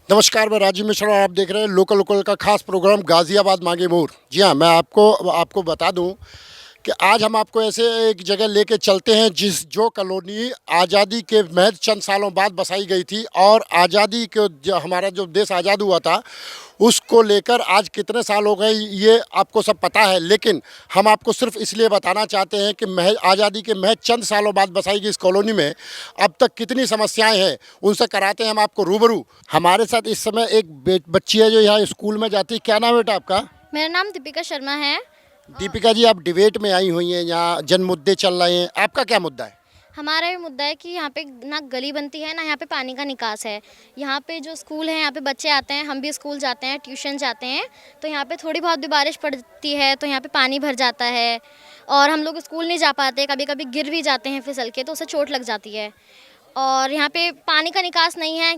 नमस्कार, मैं राजीव मिश्रा और आप देख रहे हैं लोकल लोकल का खास प्रोग्राम गाज़ियाबाद मांगे मोर। जी हाँ, मैं आपको बता दूं कि आज हम आपको ऐसे एक जगह लेके चलते हैं जो कॉलोनी आज़ादी के महज चंद सालों बाद बसाई गई थी और आज़ादी के जो हमारा जो देश आज़ाद हुआ था उसको लेकर आज कितने साल हो गए ये आपको सब पता है, लेकिन हम आपको सिर्फ इसलिए बताना चाहते हैं कि महज आज़ादी के महज चंद सालों बाद बसाई गई इस कॉलोनी में अब तक कितनी समस्याएं हैं उनसे कराते हैं हम आपको रूबरू। हमारे साथ इस समय एक बच्ची है जो यहाँ स्कूल में जाती है। क्या नाम है बेटा आपका? मेरा नाम दीपिका शर्मा है। दीपिका जी, आप डिबेट में आई हुई हैं, यहाँ जन मुद्दे चल रहे हैं, आपका क्या मुद्दा है? हमारा ये मुद्दा है कि यहाँ पे ना गली बनती है ना यहाँ पे पानी का निकास है। यहाँ पे जो स्कूल है यहाँ पे बच्चे आते हैं, हम भी स्कूल जाते हैं, ट्यूशन जाते हैं, तो यहाँ पे थोड़ी बहुत भी बारिश पड़ती है तो यहाँ पे पानी भर जाता है और हम लोग स्कूल नहीं जा पाते, कभी कभी गिर भी जाते हैं फिसल के तो उससे चोट लग जाती है। और यहाँ पे पानी का निकास नहीं है,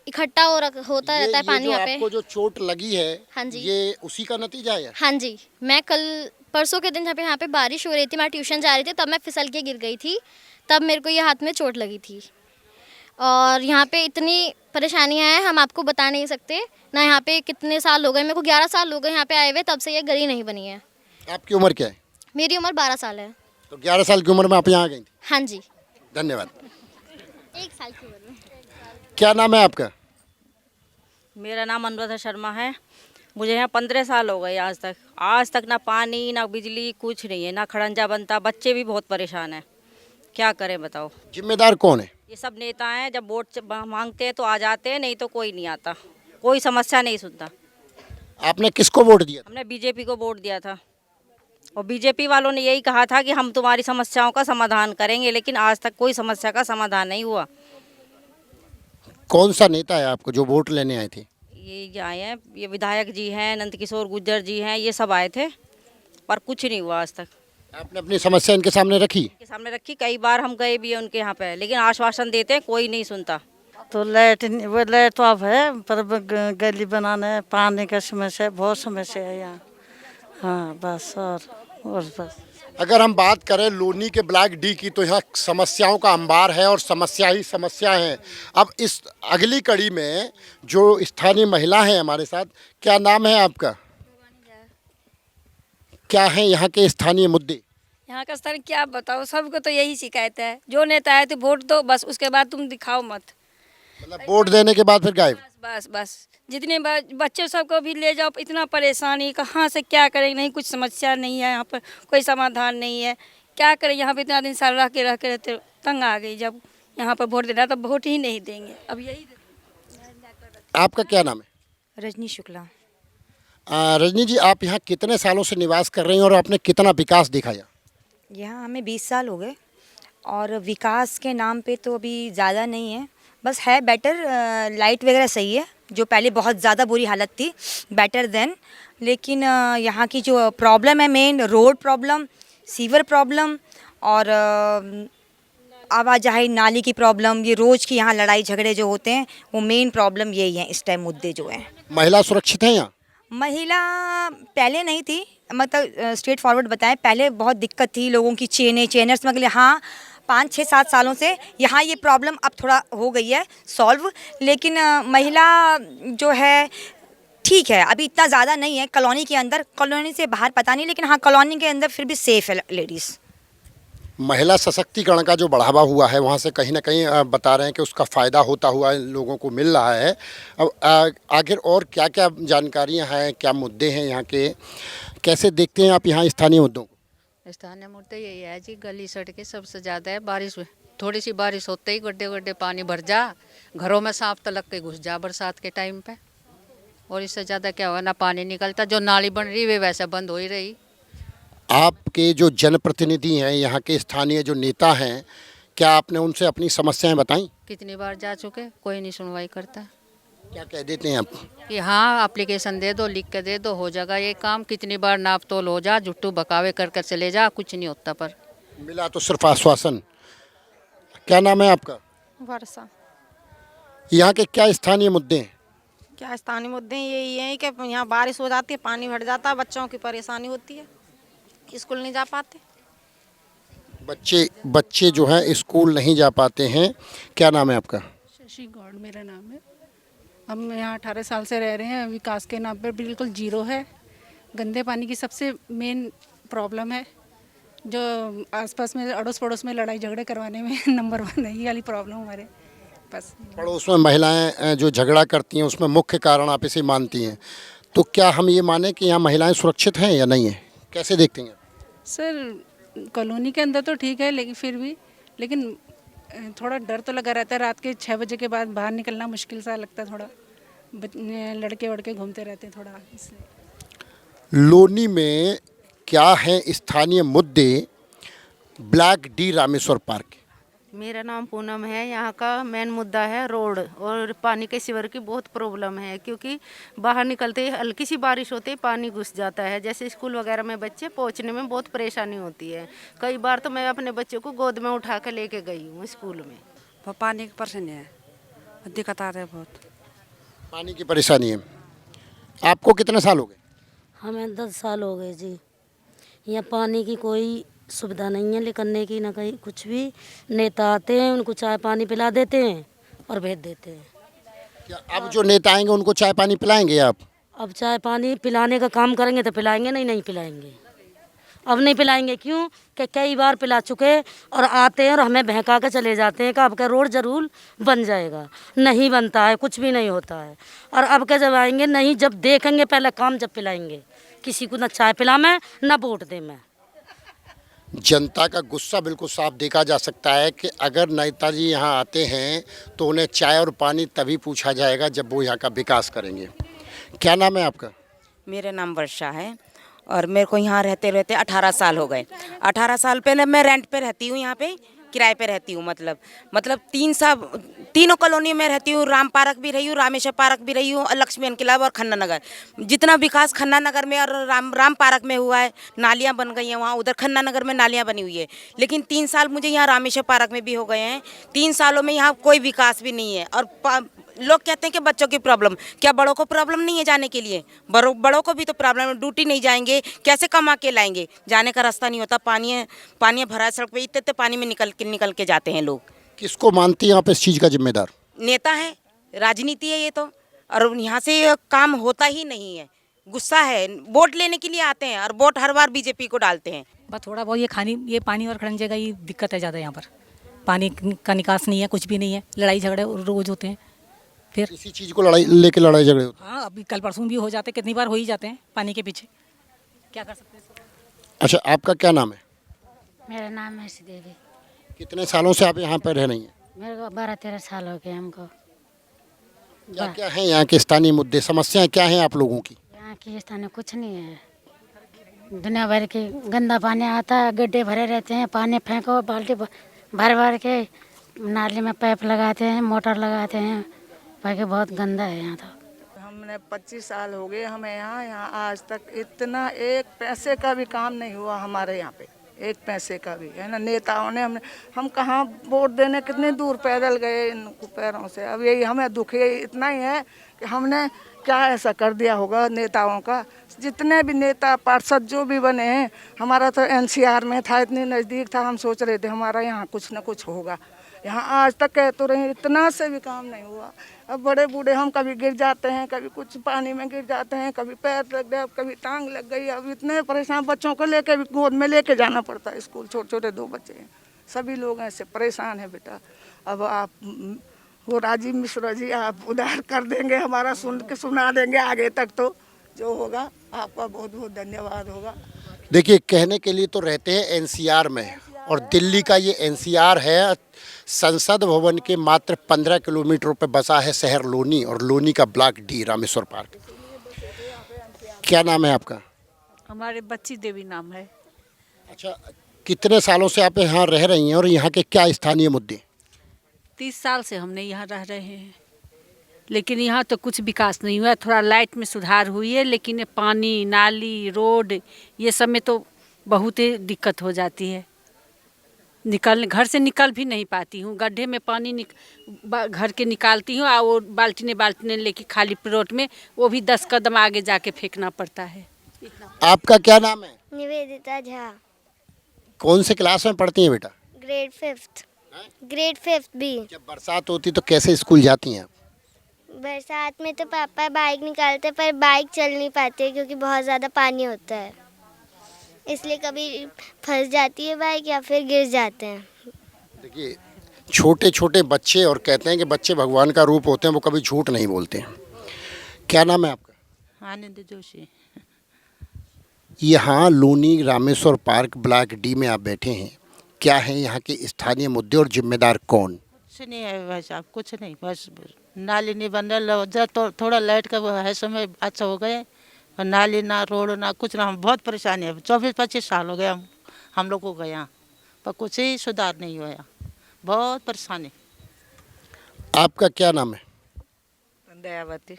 इकट्ठा होता रहता है पानी यहाँ पे। आपको जो चोट लगी है, हाँ जी, ये उसी का नतीजा है? हाँ जी। मैं कल परसों के दिन जब यहाँ पे बारिश हो रही थी, मैं ट्यूशन जा रही थी, तब मैं फिसल के गिर गई थी, तब मेरे को ये हाथ में चोट लगी थी। और यहाँ पे इतनी परेशानियाँ हैं हम आपको बता नहीं सकते ना। यहाँ पे कितने साल हो गए, मेरे को 11 साल हो गए यहाँ पे आए हुए, तब से ये गली नहीं बनी है। आपकी उम्र क्या है? मेरी उम्र 12 साल है। तो 11 साल की उम्र में आप यहाँ आ गई थी? हाँ जी। धन्यवाद। 1 साल की उम्र में। क्या नाम है आपका? मेरा नाम अनुराधा शर्मा है। मुझे यहाँ 15 साल हो गए। आज तक ना पानी ना बिजली कुछ नहीं है, ना खड़ंजा बनता। बच्चे भी बहुत परेशान हैं, क्या करें बताओ। जिम्मेदार कौन है? ये सब नेता हैं, जब वोट मांगते हैं तो आ जाते हैं, नहीं तो कोई नहीं आता, कोई समस्या नहीं सुनता। आपने किसको वोट दिया था? हमने बीजेपी को वोट दिया था और बीजेपी वालों ने यही कहा था कि हम तुम्हारी समस्याओं का समाधान करेंगे, लेकिन आज तक कोई समस्या का समाधान नहीं हुआ। कौन सा नेता है आपको जो वोट लेने आए थे? ये आए हैं, ये विधायक जी हैं, नंद किशोर गुर्जर जी हैं, ये सब आए थे, पर कुछ नहीं हुआ आज तक। आपने अपनी समस्या इनके सामने रखी? के सामने रखी, कई बार हम गए भी हैं उनके यहाँ पे, लेकिन आश्वासन देते हैं, कोई नहीं सुनता। तो लाइट तो अब है, पर गली बनाना है, पानी का समस्या है, बहुत समस्या है यहाँ। हाँ बस, और बस। अगर हम बात करें लोनी के ब्लॉक डी की तो यहाँ समस्याओं का अंबार है और समस्या ही समस्या है। अब इस अगली कड़ी में जो स्थानीय महिला है हमारे साथ, क्या नाम है आपका? क्या है यहाँ के स्थानीय मुद्दे? यहाँ का स्तर क्या बताओ, सबको तो यही शिकायत है, जो नेता आए तो वोट दो बस, उसके बाद तुम दिखाओ मत। मतलब वोट देने के बाद फिर गायब? बस बस जितने बच्चे सबको भी ले जाओ, इतना परेशानी, कहाँ से क्या करें, नहीं कुछ समस्या नहीं है यहाँ पर, कोई समाधान नहीं है, क्या करें। यहाँ पे इतना दिन साल रह के रहते तंग आ गई। जब यहाँ पर वोट देना तो वोट ही नहीं देंगे, अब यही। आपका क्या नाम है? रजनी शुक्ला। रजनी जी, आप यहाँ कितने सालों से निवास कर रही हैं और आपने कितना विकास देखा यहाँ? यहाँ हमें 20 साल हो गए और विकास के नाम पे तो अभी ज़्यादा नहीं है, बस है बेटर। लाइट वगैरह सही है, जो पहले बहुत ज़्यादा बुरी हालत थी, बेटर देन। लेकिन यहाँ की जो प्रॉब्लम है, main road problem, sewer problem और आवाजाही नाली की प्रॉब्लम, ये रोज़ की यहाँ लड़ाई झगड़े जो होते हैं, वो मेन प्रॉब्लम यही है इस टाइम, मुद्दे जो हैं। महिला सुरक्षित है यहाँ? महिला पहले नहीं थी, मतलब स्ट्रेट फॉरवर्ड बताएं, पहले बहुत दिक्कत थी लोगों की, चेनर समझ लिए। हाँ 5-6-7 सालों से यहाँ ये प्रॉब्लम अब थोड़ा हो गई है सॉल्व, लेकिन महिला जो है ठीक है, अभी इतना ज़्यादा नहीं है। कॉलोनी के अंदर, कॉलोनी से बाहर पता नहीं, लेकिन हाँ कॉलोनी के अंदर फिर भी सेफ है लेडीज़। महिला सशक्तिकरण का जो बढ़ावा हुआ है वहाँ से कहीं ना कहीं बता रहे हैं कि उसका फ़ायदा होता हुआ लोगों को मिल रहा है। अब आखिर और क्या क्या जानकारियाँ हैं, क्या मुद्दे हैं यहाँ के, कैसे देखते हैं आप यहाँ स्थानीय मुद्दों को? स्थानीय मुद्दा यही है जी, गली सड़कें सबसे ज़्यादा है। बारिश में थोड़ी सी बारिश होते ही गड्ढे गड्ढे पानी भर जा, घरों में सांप तलक के घुस जा बरसात के टाइम पे। और इससे ज़्यादा क्या होगा, ना पानी निकलता, जो नाली बन रही वे वैसे बंद हो ही रही। आपके जो जनप्रतिनिधि हैं, यहाँ के स्थानीय जो नेता हैं, क्या आपने उनसे अपनी समस्याएं बताई? कितनी बार जा चुके, कोई नहीं सुनवाई करता। क्या कह देते हैं आप? कि हाँ एप्लीकेशन दे दो, लिख के दे दो, हो जाएगा ये काम। कितनी बार नाप तोल हो जा, जुट्टू बकावे कर कर चले जा, कुछ नहीं होता। पर मिला तो सिर्फ आश्वासन। क्या नाम है आपका? वर्षा। यहाँ के क्या स्थानीय मुद्दे हैं? क्या स्थानीय मुद्दे यही हैं कि यहाँ बारिश हो जाती है, पानी भर जाता है, बच्चों की परेशानी होती है, स्कूल नहीं जा पाते। बच्चे जो हैं स्कूल नहीं जा पाते हैं। क्या नाम है आपका? शशि गौड़ मेरा नाम है। हम यहाँ 18 साल से रह रहे हैं। विकास के नाम पर बिल्कुल जीरो है। गंदे पानी की सबसे मेन प्रॉब्लम है, जो आसपास में अड़ोस पड़ोस में लड़ाई झगड़े करवाने में नंबर 1 है। ये वाली प्रॉब्लम हमारे बस। पड़ोस में महिलाएं जो झगड़ा करती हैं उसमें मुख्य कारण आप इसे मानती हैं, तो क्या हम ये माने कि यहाँ महिलाएं सुरक्षित हैं या नहीं है, कैसे देखते हैं? सर कॉलोनी के अंदर तो ठीक है, लेकिन फिर भी थोड़ा डर तो लगा रहता है। रात के 6 बजे के बाद बाहर निकलना मुश्किल सा लगता है थोड़ा। लड़के वड़के घूमते रहते हैं थोड़ा, इसलिए। लोनी में क्या है स्थानीय मुद्दे ब्लैक डी रामेश्वर पार्क के? मेरा नाम पूनम है। यहाँ का मेन मुद्दा है रोड और पानी के सीवर की बहुत प्रॉब्लम है, क्योंकि बाहर निकलते ही हल्की सी बारिश होते ही पानी घुस जाता है। जैसे स्कूल वगैरह में बच्चे पहुँचने में बहुत परेशानी होती है। कई बार तो मैं अपने बच्चे को गोद में उठा के लेके गई हूँ स्कूल में। पानी की परेशानी है, दिक्कत आ रही है बहुत। पानी की परेशानी है। आपको कितने साल हो गए? हमें 10 साल हो गए जी। यहाँ पानी की कोई सुविधा नहीं है, निकलने की ना कहीं कुछ भी। नेता आते हैं, उनको चाय पानी पिला देते हैं और भेज देते हैं। क्या अब जो नेता आएंगे उनको चाय पानी पिलाएंगे आप? अब चाय पानी पिलाने का काम करेंगे तो पिलाएंगे, नहीं पिलाएंगे। अब नहीं पिलाएंगे क्यों कि कई बार पिला चुके और आते हैं और हमें बहका के चले जाते हैं कि आपका रोड ज़रूर बन जाएगा। नहीं बनता है, कुछ भी नहीं होता है। और अब के जब आएंगे नहीं, जब देखेंगे पहले काम, जब पिलाएंगे। किसी को ना चाय पिला मैं ना वोट दे मैं। जनता का गुस्सा बिल्कुल साफ देखा जा सकता है कि अगर नेताजी यहाँ आते हैं तो उन्हें चाय और पानी तभी पूछा जाएगा जब वो यहाँ का विकास करेंगे। क्या नाम है आपका? मेरा नाम वर्षा है और मेरे को यहाँ रहते रहते 18 साल हो गए। 18 साल पहले मैं रेंट पे रहती हूँ, यहाँ पे किराए पे रहती हूँ। मतलब 3 साल तीनों कॉलोनी में रहती हूँ। राम पार्क भी रही हूँ, रामेश्वर पार्क भी रही हूँ, लक्ष्मी इनकलाब और खन्ना नगर। जितना विकास खन्ना नगर में और राम पार्क में हुआ है, नालियाँ बन गई हैं वहाँ। उधर खन्ना नगर में नालियाँ बनी हुई है। लेकिन 3 साल मुझे यहाँ रामेश्वर पार्क में भी हो गए हैं। 3 सालों में यहाँ कोई विकास भी नहीं है। और लोग कहते हैं कि बच्चों की प्रॉब्लम, क्या बड़ों को प्रॉब्लम नहीं है जाने के लिए? बड़ों को भी तो प्रॉब्लम है। ड्यूटी नहीं जाएंगे, कैसे कमा के लाएंगे? जाने का रास्ता नहीं होता। पानी भरा सड़क पे, इतने पानी में निकल के जाते हैं लोग। किसको मानती हैं आप इस चीज़ का जिम्मेदार? नेता है, राजनीति है ये तो। और यहाँ से काम होता ही नहीं है। गुस्सा है, वोट लेने के लिए आते हैं और वोट हर बार बीजेपी को डालते हैं। बस थोड़ा बहुत ये पानी और खड़ंजे का ये दिक्कत है ज़्यादा। यहाँ पर पानी का निकास नहीं है, कुछ भी नहीं है। लड़ाई झगड़े रोज होते हैं। फिर इसी चीज़ को लड़ाई झगड़े होते हैं। हाँ, अभी कल परसों भी हो जाते, कितनी बार हो ही जाते हैं पानी के पीछे। क्या कर सकते हैं? अच्छा, आपका क्या नाम है? मेरा नाम है श्रीदेवी। कितने सालों से आप यहाँ पर रह रही हैं? मेरे को 12-13 साल हो गए हमको। क्या क्या है यहाँ के स्थानीय मुद्दे, समस्याएं क्या हैं आप लोगों की? यहाँ की स्थानीय कुछ नहीं है। दुनिया भर के गंदा पानी आता है, गड्ढे भरे रहते हैं। पानी फेंको बाल्टी भर के, नाली में पाइप लगाते हैं, मोटर लगाते हैं। बाकी बहुत गंदा है यहाँ तो। हमने 25 साल हो गए हमें यहाँ आज तक इतना एक पैसे का भी काम नहीं हुआ हमारे यहाँ पे, एक पैसे का भी, है ना। नेताओं ने हम कहाँ वोट देने कितने दूर पैदल गए इनको पैरों से। अब यही हमें दुख इतना ही है कि हमने क्या ऐसा कर दिया होगा नेताओं का। जितने भी नेता पार्षद जो भी बने हैं, हमारा तो एनसीआर में था, इतने नज़दीक था, हम सोच रहे थे हमारा यहाँ कुछ न कुछ होगा। यहाँ आज तक कह तो रहे इतना से भी काम नहीं हुआ। अब बड़े बूढ़े हम कभी गिर जाते हैं, कभी कुछ पानी में गिर जाते हैं, कभी पैर लग गया, कभी टांग लग गई। अब इतने परेशान, बच्चों को लेके भी गोद में लेके जाना पड़ता है स्कूल। छोटे छोटे 2 बच्चे हैं, सभी लोग ऐसे परेशान हैं बेटा। अब आप वो राजीव मिश्रा जी आप उधार कर देंगे, हमारा सुना देंगे आगे तक, तो जो होगा आपका बहुत बहुत धन्यवाद होगा। देखिए, कहने के लिए तो रहते हैं एनसीआर में, और दिल्ली का ये एनसीआर है। संसद भवन के मात्र 15 किलोमीटर पर बसा है शहर लोनी, और लोनी का ब्लॉक डी रामेश्वर पार्क। क्या नाम है आपका? हमारे बच्ची देवी नाम है। अच्छा, कितने सालों से आप यहाँ रह रही हैं और यहाँ के क्या स्थानीय मुद्दे? 30 साल से हमने यहाँ रह रहे हैं, लेकिन यहाँ तो कुछ विकास नहीं हुआ। थोड़ा लाइट में सुधार हुई है, लेकिन ये पानी, नाली, रोड, ये सब में तो बहुत ही दिक्कत हो जाती है। घर से निकल भी नहीं पाती हूँ। गड्ढे में पानी घर के निकालती हूँ, और वो बाल्टी ने लेके खाली प्लॉट में, वो भी 10 कदम आगे जाके फेंकना पड़ता है। आपका क्या नाम है? निवेदिता झा। कौन से क्लास में पढ़ती हैं बेटा? Grade 5th B. जब बरसात होती तो कैसे स्कूल जाती हैं आप? बरसात में तो पापा बाइक निकालते पर बाइक चल नहीं पाती क्योंकि बहुत ज़्यादा पानी होता है, इसलिए कभी फंस जाती है बाइक या फिर गिर जाते हैं। देखिए, छोटे छोटे बच्चे और कहते हैं कि बच्चे भगवान का रूप होते हैं, वो कभी झूठ नहीं बोलते हैं। क्या नाम है आपका? आनंद जोशी। यहाँ Loni Rameshwar park block D में आप बैठे हैं, क्या है यहाँ के स्थानीय मुद्दे और जिम्मेदार कौन? कुछ नहीं है भाई साहब, कुछ नहीं, बस नाली नहीं बन रहा, जब तो थोड़ा लाइट का वो है समय अच्छा हो गए, और नाली ना रोड ना कुछ ना, हम बहुत परेशानी है। 24-25 साल हो गए हम लोग को गए यहाँ, पर कुछ ही सुधार नहीं हुआ, बहुत परेशानी। आपका क्या नाम है? दयावती।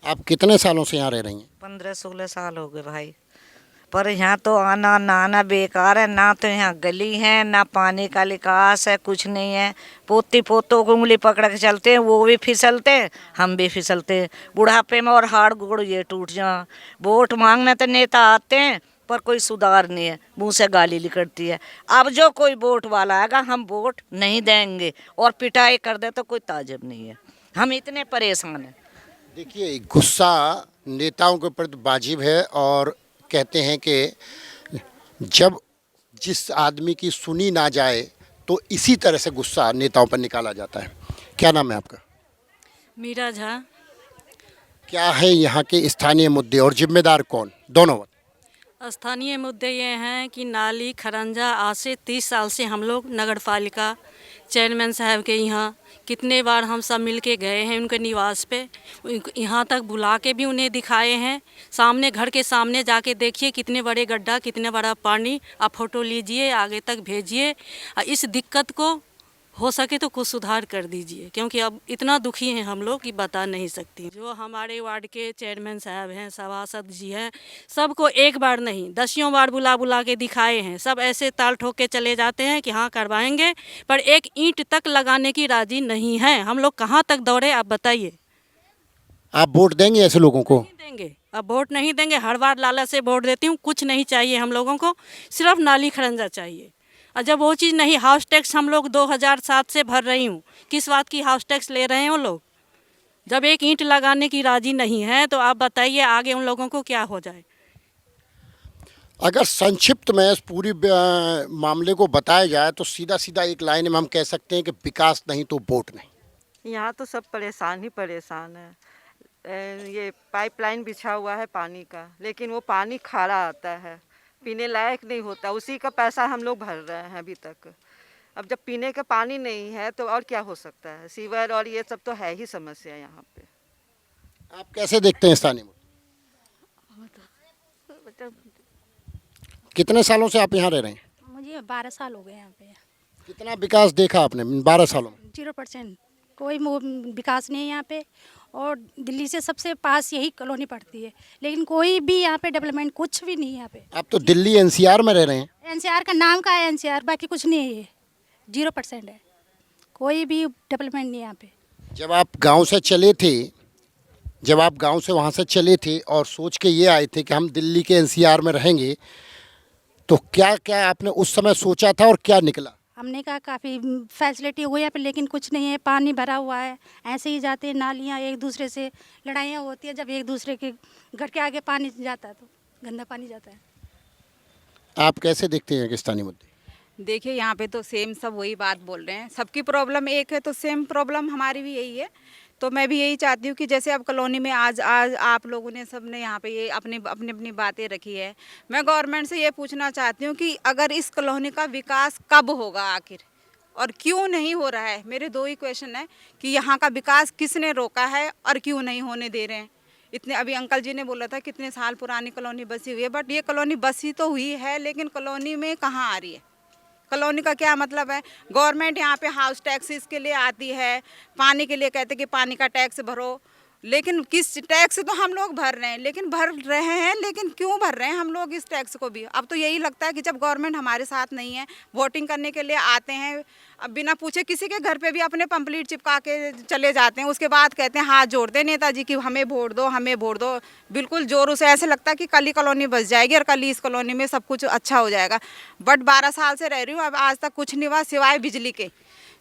आप कितने सालों से यहाँ रह रही हैं? 15-16 साल हो गए भाई, पर यहाँ तो आना नहाना बेकार है, ना तो यहाँ गली है ना पानी का निकास है, कुछ नहीं है। पोती पोतों को उंगली पकड़ के चलते हैं, वो भी फिसलते हैं, हम भी फिसलते हैं बुढ़ापे में, और हाड़ गोड़ ये टूट जा। वोट मांगने तो नेता आते हैं पर कोई सुधार नहीं है, मुंह से गाली निकलती है। अब जो कोई वोट वाला आएगा हम वोट नहीं देंगे, और पिटाई कर दे तो कोई ताजुब नहीं है, हम इतने परेशान हैं। देखिए, गुस्सा नेताओं के प्रति वाजिब है, और कहते हैं कि जब जिस आदमी की सुनी ना जाए तो इसी तरह से गुस्सा नेताओं पर निकाला जाता है। क्या नाम है आपका? मीरा झा। क्या है यहाँ के स्थानीय मुद्दे और जिम्मेदार कौन, दोनों? स्थानीय मुद्दे ये हैं कि नाली खरंजा आज से 30 साल से हम लोग नगर पालिका चेयरमैन साहब के यहाँ कितने बार हम सब मिल के गए हैं उनके निवास पे, यहाँ तक बुला के भी उन्हें दिखाए हैं। सामने घर के सामने जाके देखिए कितने बड़े गड्ढा, कितने बड़ा पानी, आप फोटो लीजिए, आगे तक भेजिए। इस दिक्कत को हो सके तो कुछ सुधार कर दीजिए, क्योंकि अब इतना दुखी हैं हम लोग कि बता नहीं सकती। जो हमारे वार्ड के चेयरमैन साहब हैं, सभासद जी हैं, सबको एक बार नहीं 10 बार बुला बुला के दिखाए हैं। सब ऐसे ताल ठोक के चले जाते हैं कि हाँ करवाएंगे, पर एक ईंट तक लगाने की राजी नहीं है। हम लोग कहाँ तक दौड़े, आप बताइए। आप वोट देंगे ऐसे लोगों को? नहीं देंगे, अब वोट नहीं देंगे। हर बार लालच से वोट देती हूँ, कुछ नहीं चाहिए हम लोगों को, सिर्फ नाली खरंजा चाहिए। और जब वो चीज़ नहीं, हाउस टैक्स हम लोग 2007 से भर रही हूँ, किस बात की हाउस टैक्स ले रहे हैं वो लोग? जब एक ईंट लगाने की राजी नहीं है तो आप बताइए आगे उन लोगों को क्या हो जाए। अगर संक्षिप्त में इस पूरी मामले को बताया जाए तो सीधा सीधा एक लाइन में हम कह सकते हैं कि विकास नहीं तो वोट नहीं। यहाँ तो सब परेशान ही परेशान है। ये पाइपलाइन बिछा हुआ है पानी का, लेकिन वो पानी खारा आता है, पीने लायक नहीं होता। उसी का पैसा हम लोग भर रहे हैं अभी तक। अब जब पीने का पानी नहीं है तो और क्या हो सकता है? सीवर और ये सब तो है ही समस्या यहाँ पे। आप कैसे देखते हैं स्थानीय मुद्दे? कितने सालों से आप यहाँ रह रहे हैं? मुझे 12 साल हो गए यहाँ पे। कितना विकास देखा आपने 12 सालों में? 0%, कोई विकास नहीं है यहाँ पे। और दिल्ली से सबसे पास यही कॉलोनी पड़ती है, लेकिन कोई भी यहाँ पे डेवलपमेंट कुछ भी नहीं है यहाँ पे। आप तो दिल्ली एनसीआर में रह रहे हैं। एनसीआर का नाम का है एनसीआर, बाकी कुछ नहीं है, ये 0% है, कोई भी डेवलपमेंट नहीं है यहाँ पे। जब आप गांव से चले थे, जब आप गांव से वहाँ से चले थे और सोच के ये आए थे कि हम दिल्ली के एनसीआर में रहेंगे, तो क्या क्या आपने उस समय सोचा था और क्या निकला? हमने कहा काफ़ी फैसिलिटी हुई है, लेकिन कुछ नहीं है, पानी भरा हुआ है, ऐसे ही जाते हैं नालियाँ, एक दूसरे से लड़ाइयाँ होती है। जब एक दूसरे के घर के आगे पानी जाता है तो गंदा पानी जाता है। आप कैसे देखते हैं कि स्थानीय मुद्दे? देखिए, यहाँ पे तो सेम सब वही बात बोल रहे हैं, सबकी प्रॉब्लम एक है, तो सेम प्रॉब्लम हमारी भी यही है। तो मैं भी यही चाहती हूँ कि जैसे अब कॉलोनी में आज आप लोगों ने सबने यहाँ पे ये अपनी बातें रखी है, मैं गवर्नमेंट से ये पूछना चाहती हूँ कि अगर इस कॉलोनी का विकास कब होगा आखिर, और क्यों नहीं हो रहा है? मेरे 2 ही क्वेश्चन है कि यहाँ का विकास किसने रोका है और क्यों नहीं होने दे रहे हैं। इतने अभी अंकल जी ने बोला था कितने साल पुरानी कॉलोनी बसी हुई है, बट ये कॉलोनी बसी तो हुई है, लेकिन कॉलोनी में कहाँ आ रही है? कॉलोनी का क्या मतलब है? गवर्नमेंट यहाँ पे हाउस टैक्सेस के लिए आती है, पानी के लिए कहते कि पानी का टैक्स भरो, लेकिन किस टैक्स तो हम लोग भर रहे हैं, लेकिन क्यों भर रहे हैं हम लोग इस टैक्स को भी? अब तो यही लगता है कि जब गवर्नमेंट हमारे साथ नहीं है, वोटिंग करने के लिए आते हैं, अब बिना पूछे किसी के घर पे भी अपने पंपलेट चिपका के चले जाते हैं, उसके बाद कहते हैं हाथ जोड़ते हैं नेताजी कि हमें वोट दो, हमें वोट दो। बिल्कुल जोरों से ऐसे लगता है कि कल ही कॉलोनी बस जाएगी और कल ही इस कॉलोनी में सब कुछ अच्छा हो जाएगा। बट 12 साल से रह रही हूँ, अब आज तक कुछ नहीं हुआ सिवाय बिजली के।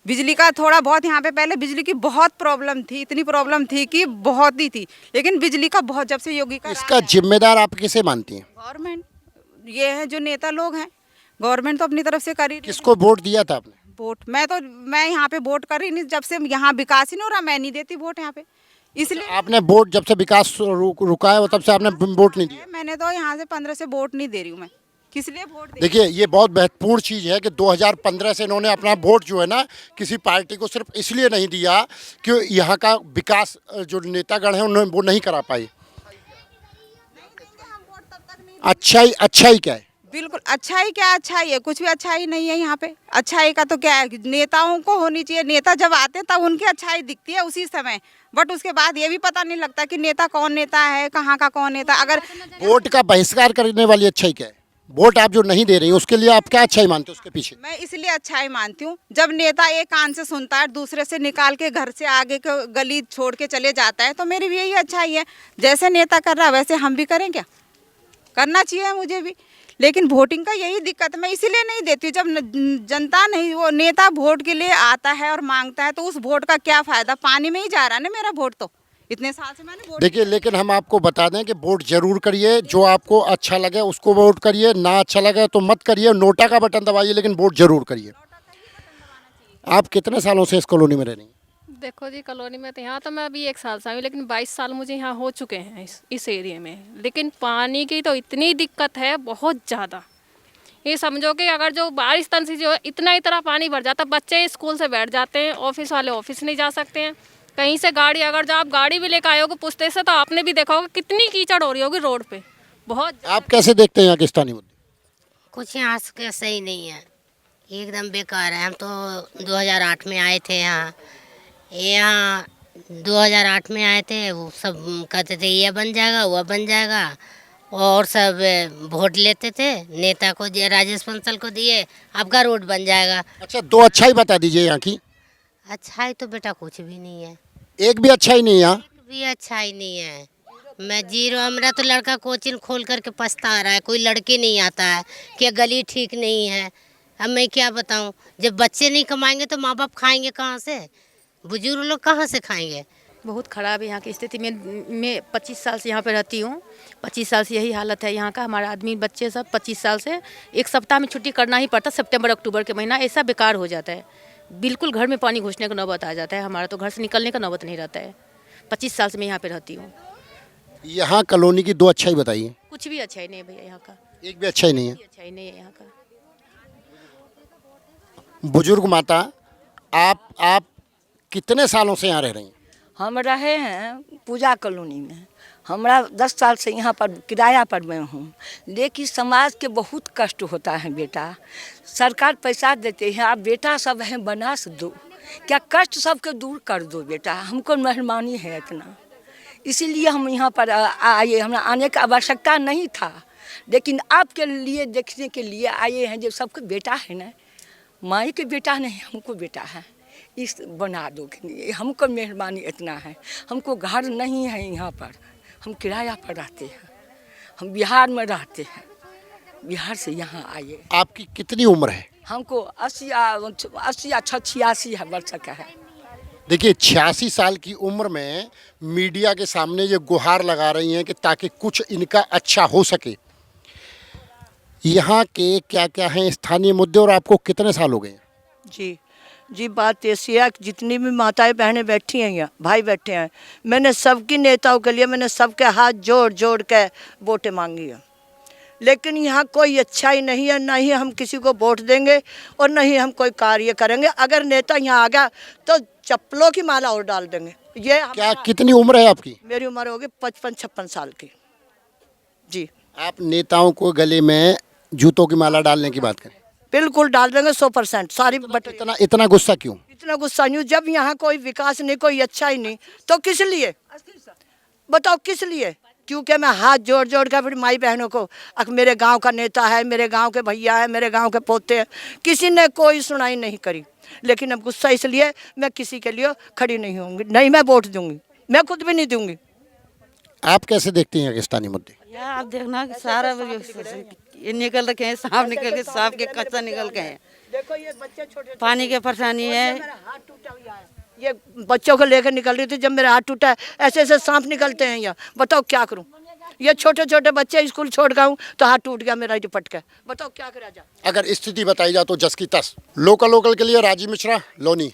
बिजली का थोड़ा बहुत यहाँ पे पहले बिजली की बहुत प्रॉब्लम थी, इतनी प्रॉब्लम थी कि बहुत ही थी, लेकिन बिजली का बहुत, जब से योगी का इसका जिम्मेदार आप किसे मानती हैं? गवर्नमेंट, ये है जो नेता लोग हैं, गवर्नमेंट तो अपनी तरफ से कर ही रही है। किसको वोट दिया था आपने? वोट मैं यहाँ पे वोट कर ही नहीं, जब से यहाँ विकास ही नहीं हो रहा मैं नहीं देती वोट यहाँ पे, इसलिए आपने वोट जब से विकास रुका है तब से आपने वोट नहीं दिया? मैंने तो यहाँ से 15 से वोट नहीं दे रही हूँ मैं, किस लिए वोट दे। देखिए ये बहुत महत्वपूर्ण चीज़ है कि 2015 से इन्होंने अपना वोट जो है ना किसी पार्टी को सिर्फ इसलिए नहीं दिया कि यहाँ का विकास जो नेतागण है उन्होंने वो नहीं करा पाए। अच्छाई क्या है? बिल्कुल अच्छाई क्या, अच्छाई है कुछ भी अच्छाई नहीं है यहाँ पे। अच्छाई का तो क्या है, नेताओं को होनी चाहिए, नेता जब आते हैं तब उनकी अच्छाई दिखती है उसी समय, बट उसके बाद ये भी पता नहीं लगता कि नेता कौन नेता है, कहाँ का कौन नेता। अगर वोट का बहिष्कार करने वाली अच्छाई क्या है? वोट आप जो नहीं दे रही हैं उसके लिए आप क्या अच्छाई मानते हो उसके पीछे? मैं इसलिए अच्छाई मानती हूँ, जब नेता एक कान से सुनता है दूसरे से निकाल के घर से आगे को गली छोड़ के चले जाता है, तो मेरी भी यही अच्छाई है। जैसे नेता कर रहा है वैसे हम भी करें, क्या करना चाहिए मुझे भी। लेकिन वोटिंग का यही दिक्कत है, मैं इसीलिए नहीं देती हूँ। जब जनता नहीं, वो नेता वोट के लिए आता है और मांगता है तो उस वोट का क्या फ़ायदा, पानी में ही जा रहा है ना मेरा वोट। तो इतने साल से मैंने वोट। देखिए लेकिन हम आपको बता दें कि वोट जरूर करिए, जो आपको अच्छा लगे उसको वोट करिए, ना अच्छा लगे तो मत करिए, नोटा का बटन दबाइए लेकिन वोट जरूर करिए। आप कितने सालों से इस कॉलोनी में रह रही हैं? देखो जी, कॉलोनी में तो यहाँ तो मैं अभी 1 साल से आई हूँ, लेकिन 22 साल मुझे यहाँ हो चुके हैं इस एरिया में। लेकिन पानी की तो इतनी दिक्कत है, बहुत ज़्यादा। ये समझो कि अगर जो बारिश तन से जो इतना पानी भर जाता, बच्चे स्कूल से बैठ जाते हैं, ऑफिस वाले ऑफिस नहीं जा सकते हैं, कहीं से गाड़ी, अगर जो आप गाड़ी भी लेकर आए होगे पुश्ते से, तो आपने भी देखा होगा कितनी कीचड़ हो रही होगी रोड पे, बहुत। आप कैसे देखते हैं यहाँ के स्थानीय मुद्दे? कुछ यहाँ से सही नहीं है, एकदम बेकार है। हम तो 2008 में आए थे यहाँ 2008 में आए थे, वो सब कहते थे ये बन जाएगा वो बन जाएगा, और सब वोट लेते थे, नेता को दिए, राजेश बंसल को दिए, आपका रोड बन जाएगा। अच्छा, दो अच्छाई बता दीजिए यहाँ की। अच्छाई तो बेटा कुछ भी नहीं है, एक भी अच्छाई नहीं है यहाँ? भी अच्छाई नहीं है। मैं जीरो, हमारा तो लड़का कोचिंग खोल करके पछता रहा है, कोई लड़के नहीं आता है, क्या गली ठीक नहीं है। अब मैं क्या बताऊँ, जब बच्चे नहीं कमाएंगे तो माँ बाप खाएंगे कहाँ से, बुजुर्ग लोग कहाँ से खाएंगे। बहुत ख़राब है यहाँ की स्थिति में। मैं 25 साल से यहाँ पे रहती हूँ, 25 साल से यही हालत है यहाँ का। हमारा आदमी बच्चे सब 25 साल से एक सप्ताह में छुट्टी करना ही पड़ता, सितंबर अक्टूबर के महीना ऐसा बेकार हो जाता है। बिल्कुल घर में पानी घुसने का नौबत आ जाता है, हमारा तो घर से निकलने का नौबत नहीं रहता है। 25 साल से मैं यहाँ पे रहती हूँ। यहाँ कॉलोनी की दो अच्छाई बताइए। कुछ भी अच्छा ही नहीं है भैया यहाँ का, एक भी अच्छाई नहीं है। अच्छा ही नहीं है यहाँ का। बुजुर्ग माता, आप कितने सालों से यहाँ रह रही हैं? हम रहे हैं पूजा कॉलोनी में, हमारा 10 साल से यहाँ पर किराया पर मैं हूँ। लेकिन समाज के बहुत कष्ट होता है बेटा, सरकार पैसा देते हैं, आप बेटा सब हैं बना से दो, क्या कष्ट सबके दूर कर दो बेटा, हमको मेहरबानी है इतना। इसीलिए हम यहाँ पर आए, हमें आने का आवश्यकता नहीं था, लेकिन आपके लिए देखने के लिए आए हैं। जब सबको बेटा है ना, माई के बेटा नहीं, हमको बेटा है, इस बना दो के लिए हमको मेहरबानी इतना है। हमको घर नहीं है यहाँ पर, हम किराया पर रहते हैं, हम बिहार में रहते हैं, बिहार से यहाँ आए। आपकी कितनी उम्र है? हमको 86 वर्ष का है। देखिए 86 साल की उम्र में मीडिया के सामने ये गुहार लगा रही हैं कि ताकि कुछ इनका अच्छा हो सके। यहाँ के क्या क्या हैं स्थानीय मुद्दे, और आपको कितने साल हो गए? जी बात ऐसी है, जितनी भी माताएं बहनें बैठी हैं यहाँ, भाई बैठे हैं, मैंने सबकी नेताओं के लिए मैंने सबके हाथ जोड़ जोड़ के वोटें मांगी है, लेकिन यहाँ कोई अच्छाई नहीं है। नहीं हम किसी को वोट देंगे और नहीं हम कोई कार्य करेंगे। अगर नेता यहाँ आ गया तो चप्पलों की माला और डाल देंगे। ये क्या कितनी उम्र है आपकी? मेरी उम्र होगी 55-56 साल की। जी। आप नेताओं को गले में जूतों की माला डालने की बात करें? बिल्कुल डाल देंगे 100% सारी। बट इतना गुस्सा क्यों? इतना गुस्सा नहीं, जब यहाँ कोई विकास नहीं, कोई अच्छा ही नहीं, तो किस लिए बताओ, किस लिए? क्योंकि मैं हाथ जोड़ जोड़ कर फिर माई बहनों को, मेरे गांव का नेता है, मेरे गांव के भैया है, मेरे गांव के पोते हैं, किसी ने कोई सुनाई नहीं करी। लेकिन अब गुस्सा इसलिए मैं किसी के लिए खड़ी नहीं होंगी, नहीं मैं वोट दूंगी, मैं खुद भी नहीं दूंगी। आप कैसे देखती हैं पाकिस्तानी मुद्दे? आप देखना सारा ये निकल रखे हैं, सांप निकल के, सांप के कच्चा निकल गए हैं। देखो ये बच्चे छोटे पानी की परेशानी है। हाथ टूटा हुआ है, ये बच्चों को लेकर निकल रही थी, जब मेरा हाथ टूटा है, ऐसे ऐसे सांप निकलते हैं यहाँ। बताओ क्या करूँ, ये छोटे छोटे बच्चे स्कूल छोड़ गया हूँ तो हाथ टूट गया मेरा, जो पटका। बताओ क्या करा जाए। अगर स्थिति बताई जाए तो जस की तस। लोकल के लिए राजीव मिश्रा, लोनी।